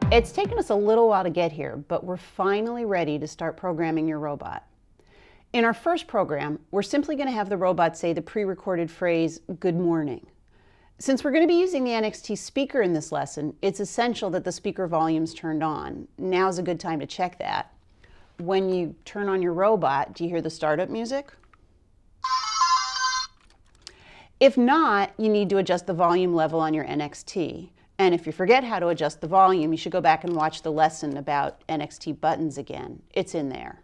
It's taken us a little while to get here, but we're finally ready to start programming your robot. In our first program, we're simply going to have the robot say the pre-recorded phrase, "Good morning." Since we're going to be using the NXT speaker in this lesson, it's essential that the speaker volume's turned on. Now's a good time to check that. When you turn on your robot, do you hear the startup music? If not, you need to adjust the volume level on your NXT. And if you forget how to adjust the volume, you should go back and watch the lesson about NXT buttons again. It's in there.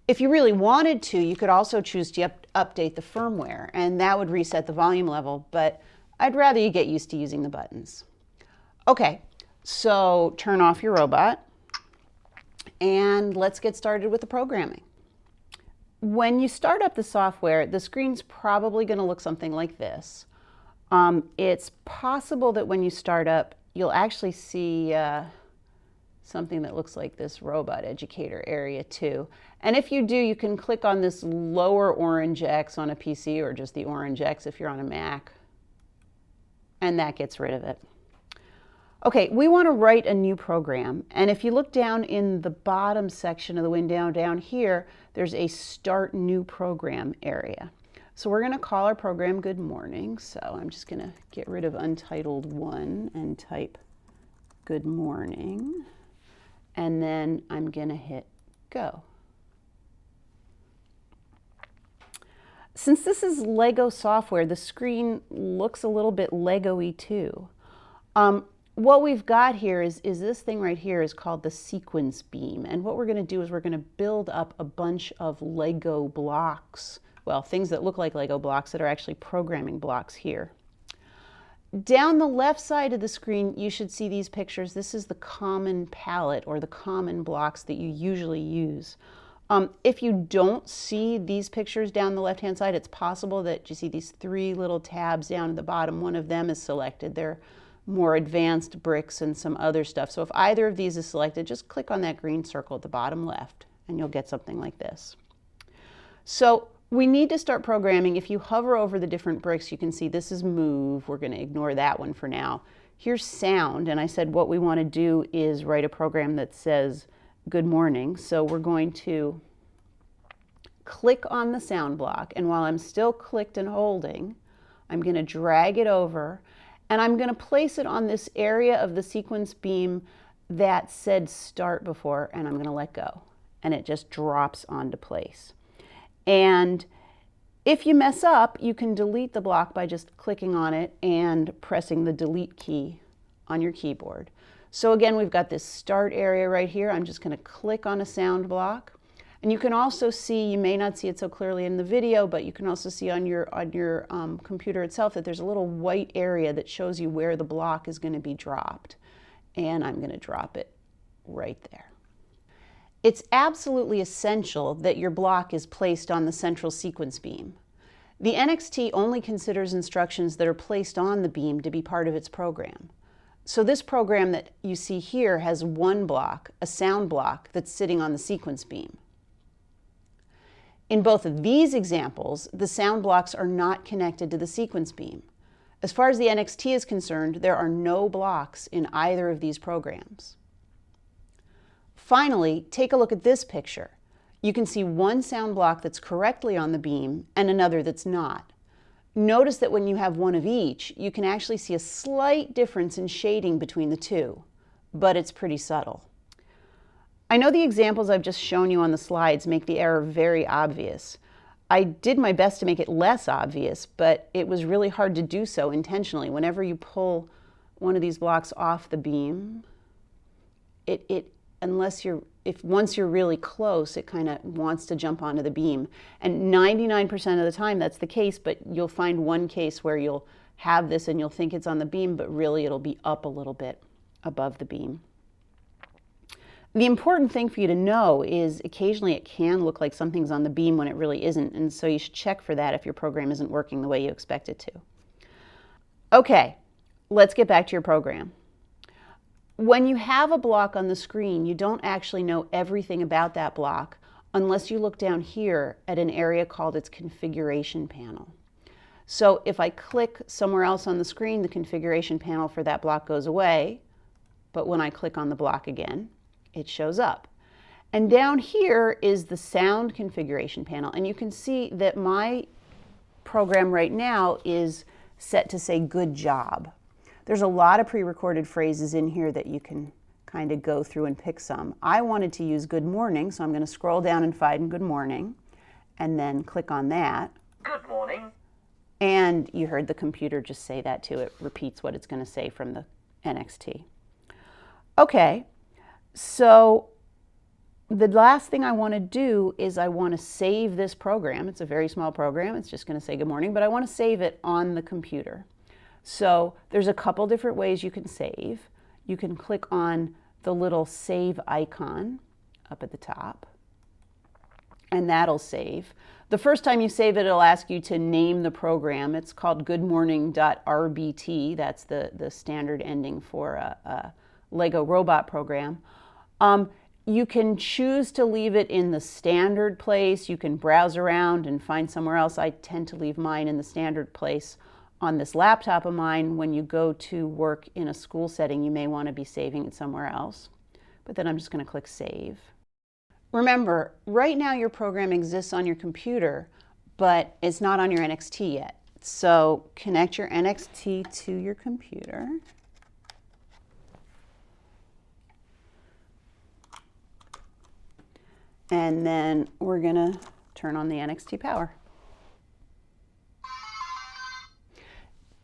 If you really wanted to, you could also choose to update the firmware, and that would reset the volume level, but I'd rather you get used to using the buttons. Okay, so turn off your robot, and let's get started with the programming. When you start up the software, the screen's probably going to look something like this. It's possible that when you start up, you'll actually see something that looks like this robot educator area too. And if you do, you can click on this lower orange X on a PC or just the orange X if you're on a Mac, and that gets rid of it. Okay, we want to write a new program, and if you look down in the bottom section of the window down here, there's a Start New Program area. So we're going to call our program Good Morning. So I'm just going to get rid of Untitled 1 and type Good Morning. And then I'm going to hit Go. Since this is Lego software, the screen looks a little bit Lego-y too. What we've got here is this thing right here is called the sequence beam. And what we're going to do is we're going to build up a bunch of Lego blocks. Well, things that look like Lego blocks that are actually programming blocks here. Down the left side of the screen, you should see these pictures. This is the common palette or the common blocks that you usually use. If you don't see these pictures down the left-hand side, it's possible that you see these three little tabs down at the bottom. One of them is selected. They're more advanced bricks and some other stuff. So if either of these is selected, just click on that green circle at the bottom left, and you'll get something like this. So we need to start programming. If you hover over the different bricks, you can see this is move. We're going to ignore that one for now. Here's sound, and I said what we want to do is write a program that says good morning. So we're going to click on the sound block, and while I'm still clicked and holding, I'm going to drag it over, and I'm going to place it on this area of the sequence beam that said start before, and I'm going to let go, and it just drops onto place. And if you mess up, you can delete the block by just clicking on it and pressing the delete key on your keyboard. So again, we've got this start area right here. I'm just going to click on a sound block. And you can also see, you may not see it so clearly in the video, but you can also see on your computer itself that there's a little white area that shows you where the block is going to be dropped. And I'm going to drop it right there. It's absolutely essential that your block is placed on the central sequence beam. The NXT only considers instructions that are placed on the beam to be part of its program. So this program that you see here has one block, a sound block, that's sitting on the sequence beam. In both of these examples, the sound blocks are not connected to the sequence beam. As far as the NXT is concerned, there are no blocks in either of these programs. Finally, take a look at this picture. You can see one sound block that's correctly on the beam and another that's not. Notice that when you have one of each, you can actually see a slight difference in shading between the two, but it's pretty subtle. I know the examples I've just shown you on the slides make the error very obvious. I did my best to make it less obvious, but it was really hard to do so intentionally. Whenever you pull one of these blocks off the beam, once you're really close, it kind of wants to jump onto the beam. And 99% of the time that's the case, but you'll find one case where you'll have this and you'll think it's on the beam, but really it'll be up a little bit above the beam. The important thing for you to know is occasionally it can look like something's on the beam when it really isn't, and so you should check for that if your program isn't working the way you expect it to. Okay, let's get back to your program. When you have a block on the screen, you don't actually know everything about that block unless you look down here at an area called its configuration panel. So if I click somewhere else on the screen, the configuration panel for that block goes away. but when I click on the block again, it shows up. And down here is the sound configuration panel, and you can see that my program right now is set to say good job. There's a lot of pre-recorded phrases in here that you can kind of go through and pick some. I wanted to use good morning, so I'm going to scroll down and find good morning, and then click on that. Good morning. And you heard the computer just say that too. It repeats what it's going to say from the NXT. Okay, so the last thing I want to do is I want to save this program. It's a very small program. It's just going to say good morning, but I want to save it on the computer. So there's a couple different ways you can save. You can click on the little save icon up at the top, and that'll save. The first time you save it, it'll ask you to name the program. It's called goodmorning.rbt. That's the standard ending for a Lego robot program. You can choose to leave it in the standard place. You can browse around and find somewhere else. I tend to leave mine in the standard place. On this laptop of mine, when you go to work in a school setting, you may want to be saving it somewhere else. But then I'm just going to click Save. Remember, right now your program exists on your computer, but it's not on your NXT yet. So connect your NXT to your computer. And then we're going to turn on the NXT power.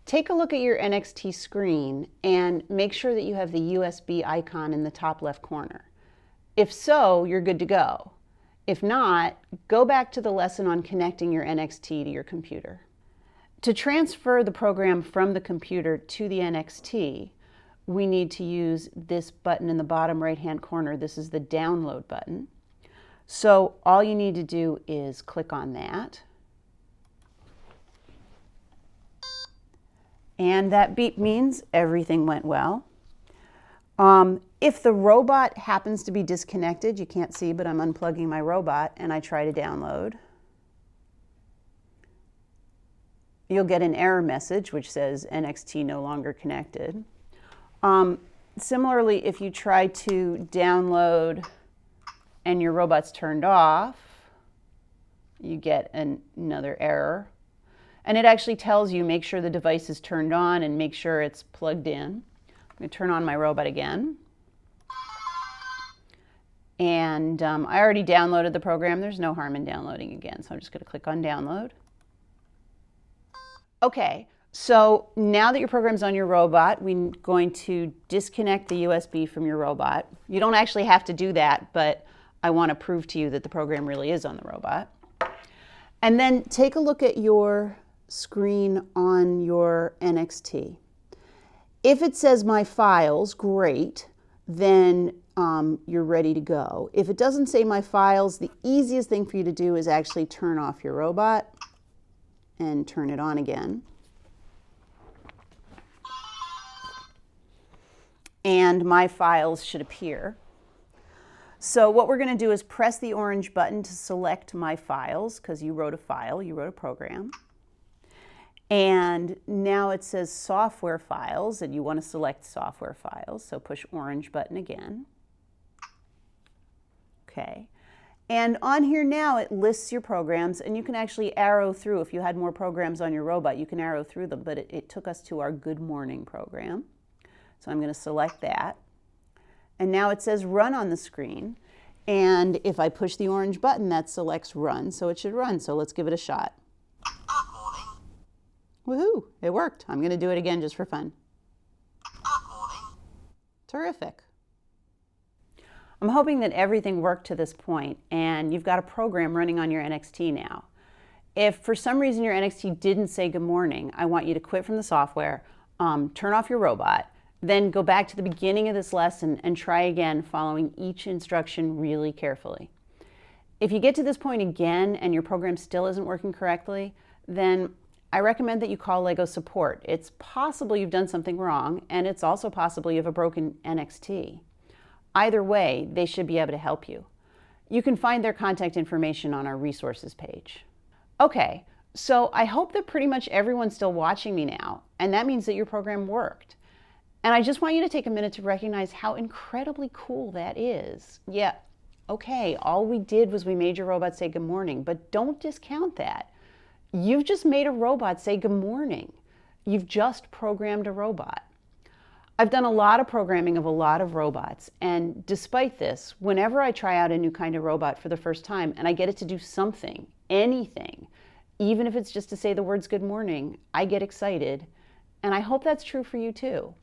Take a look at your NXT screen and make sure that you have the USB icon in the top left corner. If so, you're good to go. If not, go back to the lesson on connecting your NXT to your computer. To transfer the program from the computer to the NXT, we need to use this button in the bottom right-hand corner. This is the download button. So all you need to do is click on that. And that beep means everything went well. If the robot happens to be disconnected, you can't see, but I'm unplugging my robot, and I try to download, you'll get an error message which says NXT no longer connected. Similarly, if you try to download and your robot's turned off, you get another error. And it actually tells you make sure the device is turned on and make sure it's plugged in. I'm going to turn on my robot again. And I already downloaded the program. There's no harm in downloading again. So I'm just going to click on download. Okay, so now that your program's on your robot, we're going to disconnect the USB from your robot. You don't actually have to do that, but I want to prove to you that the program really is on the robot. And then take a look at your screen on your NXT. If it says My Files, great, then you're ready to go. If it doesn't say My Files, the easiest thing for you to do is actually turn off your robot and turn it on again. And My Files should appear. So what we're going to do is press the orange button to select My Files, because you wrote a file, you wrote a program. And now it says Software Files, and you want to select Software Files, so push orange button again. Okay. And on here now it lists your programs, and you can actually arrow through. If you had more programs on your robot, you can arrow through them, but it took us to our Good Morning program. So I'm going to select that. And now it says Run on the screen. And if I push the orange button, that selects Run, so it should run. So let's give it a shot. Good morning. Woohoo! It worked. I'm going to do it again just for fun. Good morning. Terrific. I'm hoping that everything worked to this point and you've got a program running on your NXT now. If for some reason your NXT didn't say good morning, I want you to quit from the software, turn off your robot, then go back to the beginning of this lesson and try again, following each instruction really carefully. If you get to this point again and your program still isn't working correctly, then I recommend that you call LEGO support. It's possible you've done something wrong, and it's also possible you have a broken NXT. Either way, they should be able to help you. You can find their contact information on our resources page. Okay, so I hope that pretty much everyone's still watching me now, and that means that your program worked. And I just want you to take a minute to recognize how incredibly cool that is. Yeah, okay, all we did was we made your robot say good morning, but don't discount that. You've just made a robot say good morning. You've just programmed a robot. I've done a lot of programming of a lot of robots, and despite this, whenever I try out a new kind of robot for the first time and I get it to do something, anything, even if it's just to say the words good morning, I get excited, and I hope that's true for you too.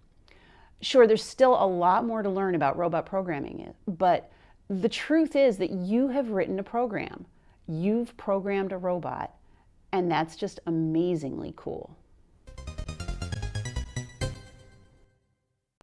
Sure, there's still a lot more to learn about robot programming, but the truth is that you have written a program. You've programmed a robot, and that's just amazingly cool.